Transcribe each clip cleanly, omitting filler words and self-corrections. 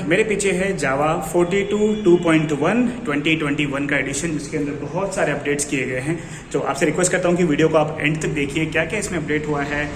मेरे पीछे है जावा 42 2.1 2021 का एडिशन, जिसके अंदर बहुत सारे अपडेट्स किए गए हैं। तो आपसे रिक्वेस्ट करता हूँ कि वीडियो को आप एंड तक देखिए, क्या क्या इसमें अपडेट हुआ है,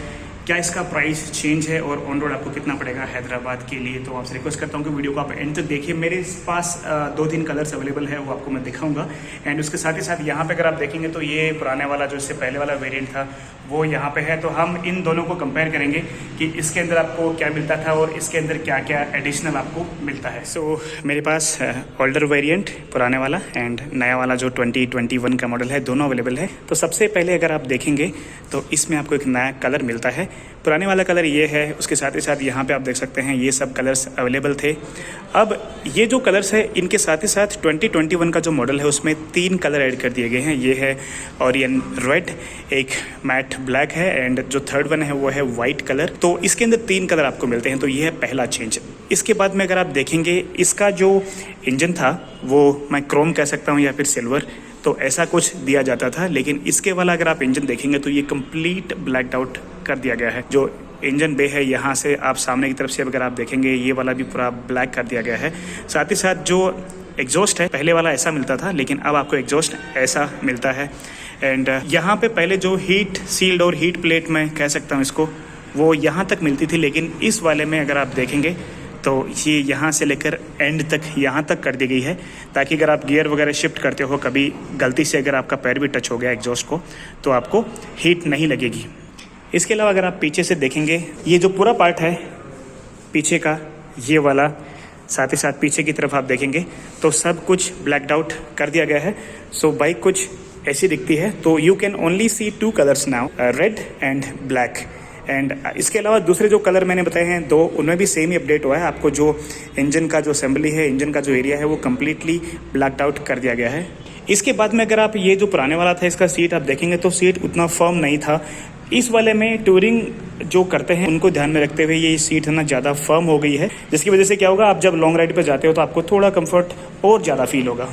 क्या इसका प्राइस चेंज है और ऑन रोड आपको कितना पड़ेगा हैदराबाद के लिए। तो आपसे रिक्वेस्ट करता हूँ कि वीडियो को आप एंड तक देखिए। मेरे पास 2-3 कलर्स अवेलेबल है, वो आपको मैं दिखाऊंगा। एंड उसके साथ ही साथ यहाँ पे अगर आप देखेंगे तो ये पुराने वाला जो इससे पहले वाला वेरिएंट था वो यहाँ पे है। तो हम इन दोनों को कंपेयर करेंगे कि इसके अंदर आपको क्या मिलता था और इसके अंदर क्या क्या एडिशनल आपको मिलता है। सो मेरे पास ओल्डर वेरिएंट पुराने वाला एंड नया वाला जो 2021 का मॉडल है, दोनों अवेलेबल है। तो सबसे पहले अगर आप देखेंगे तो इसमें आपको एक नया कलर मिलता है। पुराने वाला कलर ये है, उसके साथ ही साथ यहाँ पे आप देख सकते हैं ये सब कलर्स अवेलेबल थे। अब ये जो कलर्स है इनके साथ ही साथ 2021 का जो मॉडल है उसमें 3 कलर ऐड कर दिए गए हैं। ये है ऑरियन रेड, एक मैट ब्लैक है एंड जो थर्ड वन है वो है वाइट कलर। तो इसके अंदर 3 कलर आपको मिलते हैं। तो ये है पहला चेंज। इसके बाद में अगर आप देखेंगे इसका जो इंजन था वो मैं क्रोम कह सकता हूँ या फिर सिल्वर, तो ऐसा कुछ दिया जाता था। लेकिन इसके वाला अगर आप इंजन देखेंगे तो ये कंप्लीट ब्लैक्ड आउट कर दिया गया है। जो इंजन बे है यहाँ से आप सामने की तरफ से अगर आप देखेंगे ये वाला भी पूरा ब्लैक कर दिया गया है। साथ ही साथ जो एग्जॉस्ट है, पहले वाला ऐसा मिलता था लेकिन अब आपको एग्जॉस्ट ऐसा मिलता है। एंड यहाँ पे पहले जो हीट सील्ड और हीट प्लेट मैं कह सकता हूँ इसको, वो यहाँ तक मिलती थी। लेकिन इस वाले में अगर आप देखेंगे तो ये यहाँ से लेकर एंड तक यहाँ तक कर दी गई है, ताकि अगर आप गियर वगैरह शिफ्ट करते हो, कभी गलती से अगर आपका पैर भी टच हो गया एग्जॉस्ट को, तो आपको हीट नहीं लगेगी। इसके अलावा अगर आप पीछे से देखेंगे, ये जो पूरा पार्ट है पीछे का ये वाला, साथ ही साथ पीछे की तरफ आप देखेंगे तो सब कुछ ब्लैक्ड आउट कर दिया गया है। सो बाइक कुछ ऐसी दिखती है। तो you can only see 2 colours now, red and black. And इसके अलावा दूसरे जो कलर मैंने बताए हैं 2, उनमें भी सेम ही अपडेट हुआ है। आपको जो इंजन का जो असेंबली है, इंजन का जो एरिया है वो कम्प्लीटली ब्लैक्ड आउट कर दिया गया है। इसके बाद में अगर आप ये जो पुराने वाला था इसका सीट आप देखेंगे तो सीट उतना फर्म नहीं था। इस वाले में टूरिंग जो करते हैं उनको ध्यान में रखते हुए ये सीट है ना ज़्यादा फर्म हो गई है, जिसकी वजह से क्या होगा, आप जब लॉन्ग राइड पे जाते हो तो आपको थोड़ा कंफर्ट और ज़्यादा फील होगा।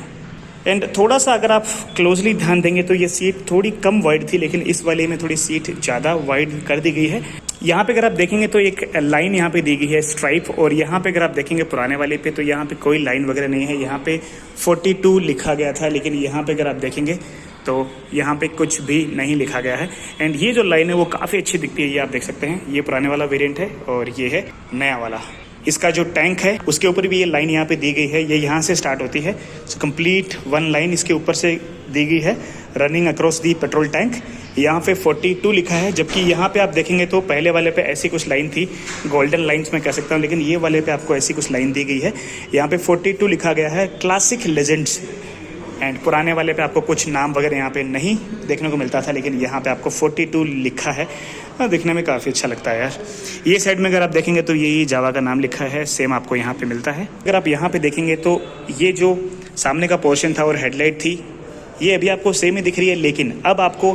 एंड थोड़ा सा अगर आप क्लोजली ध्यान देंगे तो ये सीट थोड़ी कम वाइड थी, लेकिन इस वाले में थोड़ी सीट ज़्यादा वाइड कर दी गई है। यहाँ पे अगर आप देखेंगे तो एक लाइन यहाँ पे दी गई है स्ट्राइप, और यहाँ पे अगर आप देखेंगे पुराने वाले पे तो यहाँ पे कोई लाइन वगैरह नहीं है। यहाँ पे 42 लिखा गया था, लेकिन यहाँ पे अगर आप देखेंगे तो यहाँ पे कुछ भी नहीं लिखा गया है। एंड ये जो लाइन है वो काफ़ी अच्छी दिखती है, ये आप देख सकते हैं। ये पुराने वाला वेरिएंट है और ये है नया वाला। इसका जो टैंक है उसके ऊपर भी ये लाइन यहाँ पे दी गई है, ये यहाँ से स्टार्ट होती है। सो कंप्लीट 1 लाइन इसके ऊपर से दी गई है, running across the petrol tank. यहाँ पे 42 लिखा है, जबकि यहाँ पे आप देखेंगे तो पहले वाले पे ऐसी कुछ लाइन थी, गोल्डन लाइंस में कह सकता हूँ, लेकिन ये वाले पे आपको ऐसी कुछ लाइन दी गई है। यहाँ पे 42 लिखा गया है, क्लासिक लेजेंड्स। एंड पुराने वाले पे आपको कुछ नाम वगैरह यहाँ पे नहीं देखने को मिलता था, लेकिन यहाँ पे आपको 42 लिखा है। देखने में काफ़ी अच्छा लगता है यार। ये साइड में अगर आप देखेंगे तो यही जावा का नाम लिखा है, सेम आपको यहाँ पे मिलता है। अगर आप यहाँ पे देखेंगे तो ये जो सामने का पोर्शन था और हेडलाइट थी, ये अभी आपको सेम ही दिख रही है, लेकिन अब आपको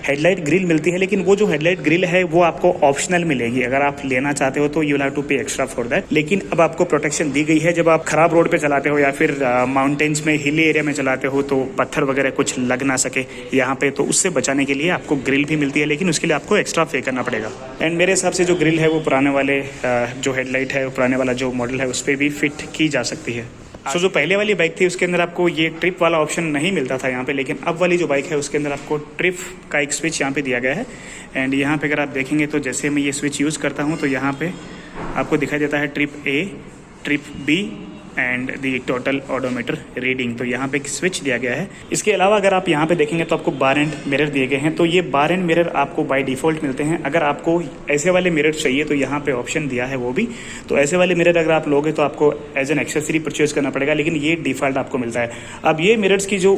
हेडलाइट ग्रिल मिलती है। लेकिन वो जो हेडलाइट ग्रिल है वो आपको ऑप्शनल मिलेगी। अगर आप लेना चाहते हो तो यू विल हैव टू पे एक्स्ट्रा फॉर दैट। लेकिन अब आपको प्रोटेक्शन दी गई है। जब आप खराब रोड पे चलाते हो या फिर माउंटेन्स में, हिली एरिया में चलाते हो तो पत्थर वगैरह कुछ लग ना सके यहाँ पे, तो उससे बचाने के लिए आपको ग्रिल भी मिलती है, लेकिन उसके लिए आपको एक्स्ट्रा पे करना पड़ेगा। एंड मेरे हिसाब से जो ग्रिल है वो पुराने वाले जो हेडलाइट है, पुराने वाला जो मॉडल है उस पर भी फिट की जा सकती है। सो जो पहले वाली बाइक थी उसके अंदर आपको ये ट्रिप वाला ऑप्शन नहीं मिलता था यहाँ पे, लेकिन अब वाली जो बाइक है उसके अंदर आपको ट्रिप का एक स्विच यहाँ पे दिया गया है। एंड यहाँ पे अगर आप देखेंगे तो जैसे मैं ये स्विच यूज़ करता हूँ तो यहाँ पे आपको दिखाई देता है trip A, trip B and the total odometer reading. तो यहाँ पे एक स्विच दिया गया है। इसके अलावा अगर आप यहाँ पे देखेंगे तो आपको बार एंड मिरर दिए गए हैं। तो ये बार एंड मिरर आपको बाय डिफ़ॉल्ट मिलते हैं। अगर आपको ऐसे वाले मिरर चाहिए तो यहाँ पे ऑप्शन दिया है वो भी। तो ऐसे वाले मिरर अगर आप लोगे तो आपको एज एन एक्सेसरी परचेज करना पड़ेगा, लेकिन ये डिफ़ॉल्ट आपको मिलता है। अब ये मिरर्स की जो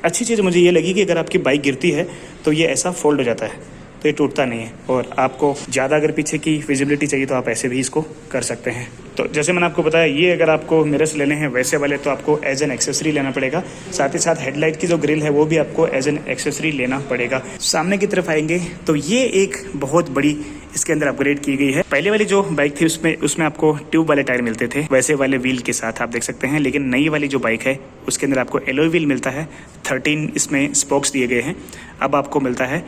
अच्छी चीज़ मुझे ये लगी कि अगर आपकी बाइक गिरती है तो ये ऐसा फोल्ड हो जाता है, तो ये टूटता नहीं है। और आपको ज़्यादा अगर पीछे की विजिबिलिटी चाहिए तो आप ऐसे भी इसको कर सकते हैं। तो जैसे मैंने आपको बताया, ये अगर आपको मिरर्स लेने हैं वैसे वाले तो आपको एज एन एक्सेसरी लेना पड़ेगा। साथ ही साथ हेडलाइट की जो ग्रिल है वो भी आपको एज एन एक्सेसरी लेना पड़ेगा। सामने की तरफ आएंगे तो ये एक बहुत बड़ी इसके अंदर अपग्रेड की गई है। पहले वाली जो बाइक थी उसमें आपको ट्यूब वाले टायर मिलते थे वैसे वाले व्हील के साथ, आप देख सकते हैं। लेकिन नई वाली जो बाइक है उसके अंदर आपको एलॉय व्हील मिलता है। 13 इसमें स्पोक्स दिए गए हैं। अब आपको मिलता है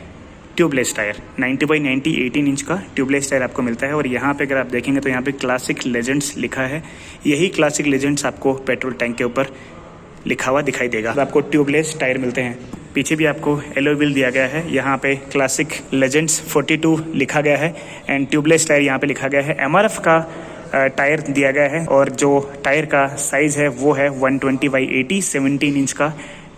ट्यूबलेस टायर 90/90 18 इंच का ट्यूबलेस टायर आपको मिलता है। और यहाँ पे अगर आप देखेंगे तो यहाँ पे क्लासिक लेजेंड्स लिखा है। यही क्लासिक लेजेंड्स आपको पेट्रोल टैंक के ऊपर लिखा हुआ दिखाई देगा। आपको ट्यूबलेस टायर मिलते हैं। पीछे भी आपको एलॉय व्हील दिया गया है। यहाँ पे क्लासिक लेजेंड्स 42 लिखा गया है एंड ट्यूबलेस टायर यहाँ पे लिखा गया है। MRF का टायर दिया गया है और जो टायर का साइज़ है वो है 120/80 17 इंच का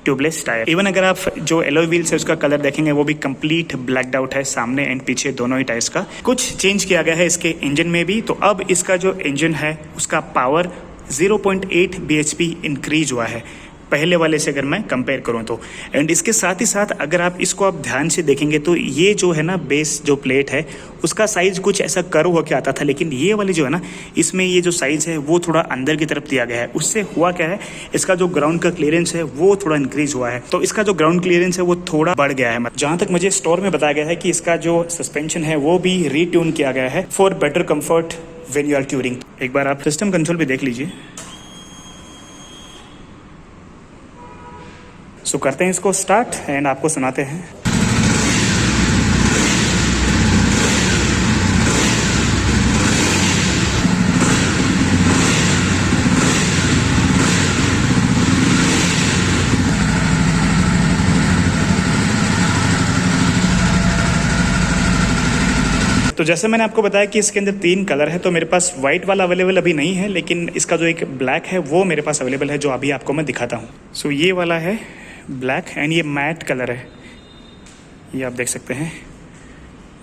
ट्यूबलेस टायर। इवन अगर आप जो एलॉय व्हील्स है उसका कलर देखेंगे वो भी कंप्लीट ब्लैक्ड आउट है, सामने एंड पीछे दोनों ही टायर्स का। कुछ चेंज किया गया है इसके इंजन में भी। तो अब इसका जो इंजन है उसका पावर 0.8 bhp इंक्रीज हुआ है पहले वाले से अगर मैं कंपेयर करूं तो। एंड इसके साथ ही साथ अगर आप इसको आप ध्यान से देखेंगे तो ये जो है ना बेस जो प्लेट है उसका साइज़ कुछ ऐसा कर्व होकर आता था, लेकिन ये वाली जो है ना इसमें ये जो साइज़ है वो थोड़ा अंदर की तरफ दिया गया है। उससे हुआ क्या है, इसका जो ग्राउंड का क्लियरेंस है वो थोड़ा इंक्रीज हुआ है। तो इसका जो ग्राउंड क्लियरेंस है वो थोड़ा बढ़ गया है। जहाँ तक मुझे स्टोर में बताया गया है कि इसका जो सस्पेंशन है वो भी रीट्यून किया गया है for better comfort when you are touring. एक बार आप सिस्टम कंसोल भी देख लीजिए। सो करते हैं इसको स्टार्ट एंड आपको सुनाते हैं। तो जैसे मैंने आपको बताया कि इसके अंदर 3 कलर है, तो मेरे पास वाइट वाला अवेलेबल अभी नहीं है, लेकिन इसका जो एक ब्लैक है वो मेरे पास अवेलेबल है, जो अभी आपको मैं दिखाता हूँ। सो ये वाला है ब्लैक एंड ये मैट कलर है, ये आप देख सकते हैं।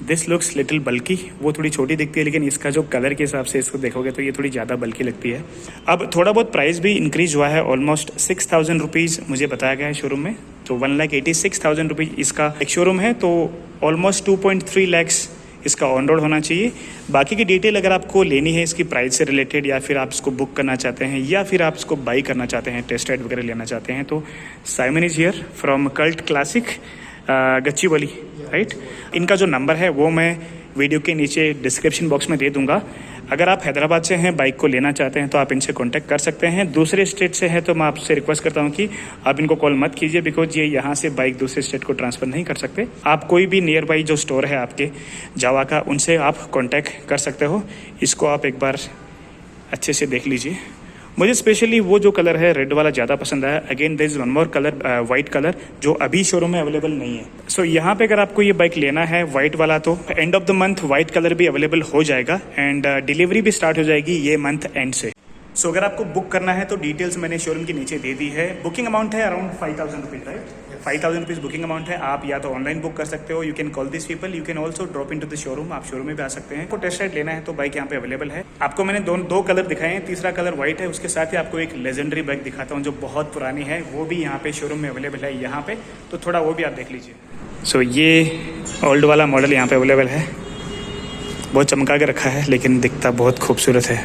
दिस लुक्स लिटिल बल्कि, वो थोड़ी छोटी दिखती है, लेकिन इसका जो कलर के हिसाब से इसको देखोगे तो ये थोड़ी ज़्यादा बल्कि लगती है। अब थोड़ा बहुत प्राइस भी इंक्रीज हुआ है, ऑलमोस्ट 6,000 रुपीज़ मुझे बताया गया है शोरूम में। तो 1,86,000 रुपीज़ इसका एक शोरूम है, तो ऑलमोस्ट 2.3 लैक्स इसका ऑन रोड होना चाहिए। बाकी की डिटेल अगर आपको लेनी है इसकी प्राइस से रिलेटेड, या फिर आप इसको बुक करना चाहते हैं, या फिर आप इसको बाई करना चाहते हैं, टेस्ट राइड वगैरह लेना चाहते हैं, तो Simon is here from cult classic Gachibowli, right. इनका जो नंबर है वो मैं वीडियो के नीचे डिस्क्रिप्शन बॉक्स में दे दूंगा। अगर आप हैदराबाद से हैं, बाइक को लेना चाहते हैं, तो आप इनसे कांटेक्ट कर सकते हैं। दूसरे स्टेट से हैं तो मैं आपसे रिक्वेस्ट करता हूं कि आप इनको कॉल मत कीजिए, बिकॉज ये यहाँ से बाइक दूसरे स्टेट को ट्रांसफ़र नहीं कर सकते। आप कोई भी नियर बाई जो स्टोर है आपके जावा का, उनसे आप कांटेक्ट कर सकते हो। इसको आप एक बार अच्छे से देख लीजिए। मुझे स्पेशली वो जो कलर है रेड वाला ज़्यादा पसंद आया। Again there is one more colour, white colour, जो अभी शोरूम में अवेलेबल नहीं है। सो यहाँ पे अगर आपको ये बाइक लेना है वाइट वाला, तो end of the month white colour भी अवेलेबल हो जाएगा एंड डिलीवरी भी स्टार्ट हो जाएगी ये मंथ एंड से। सो अगर आपको बुक करना है तो डिटेल्स मैंने शोरूम के नीचे दे दी है। बुकिंग अमाउंट है around 5,000 rupees, right. 5,000 rupees booking amount है। आप या तो ऑनलाइन बुक कर सकते हो, you can call this people, you can also drop in to the showroom. आप शोरूम में भी आ सकते हैं। आपको टेस्ट राइड लेना है तो बाइक यहाँ पे अवेलेबल है। आपको मैंने दो कलर दिखाए हैं, तीसरा कलर व्हाइट है। उसके साथ ही आपको एक लेजेंडरी बाइक दिखाता हूँ जो बहुत पुरानी है, वो भी यहाँ पे शोरूम में अवेलेबल है यहाँ पे, तो थोड़ा वो भी आप देख लीजिए। सो ये ओल्ड वाला मॉडल यहाँ पे अवेलेबल है। बहुत चमका के रखा है लेकिन दिखता बहुत खूबसूरत है।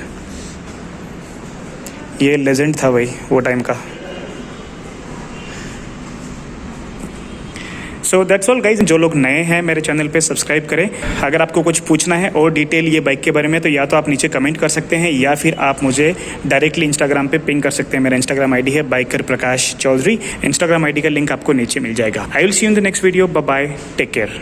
ये लेजेंड था भाई वो टाइम का। So that's all guys. जो लोग नए हैं मेरे चैनल पे सब्सक्राइब करें। अगर आपको कुछ पूछना है और डिटेल ये बाइक के बारे में, तो या तो आप नीचे कमेंट कर सकते हैं, या फिर आप मुझे डायरेक्टली इंस्टाग्राम पे पिंग कर सकते हैं। मेरा इंस्टाग्राम आईडी है biker Prakash Chaudhary. Instagram ID का लिंक आपको नीचे मिल जाएगा। I will see you in the next video. Bye bye, take care.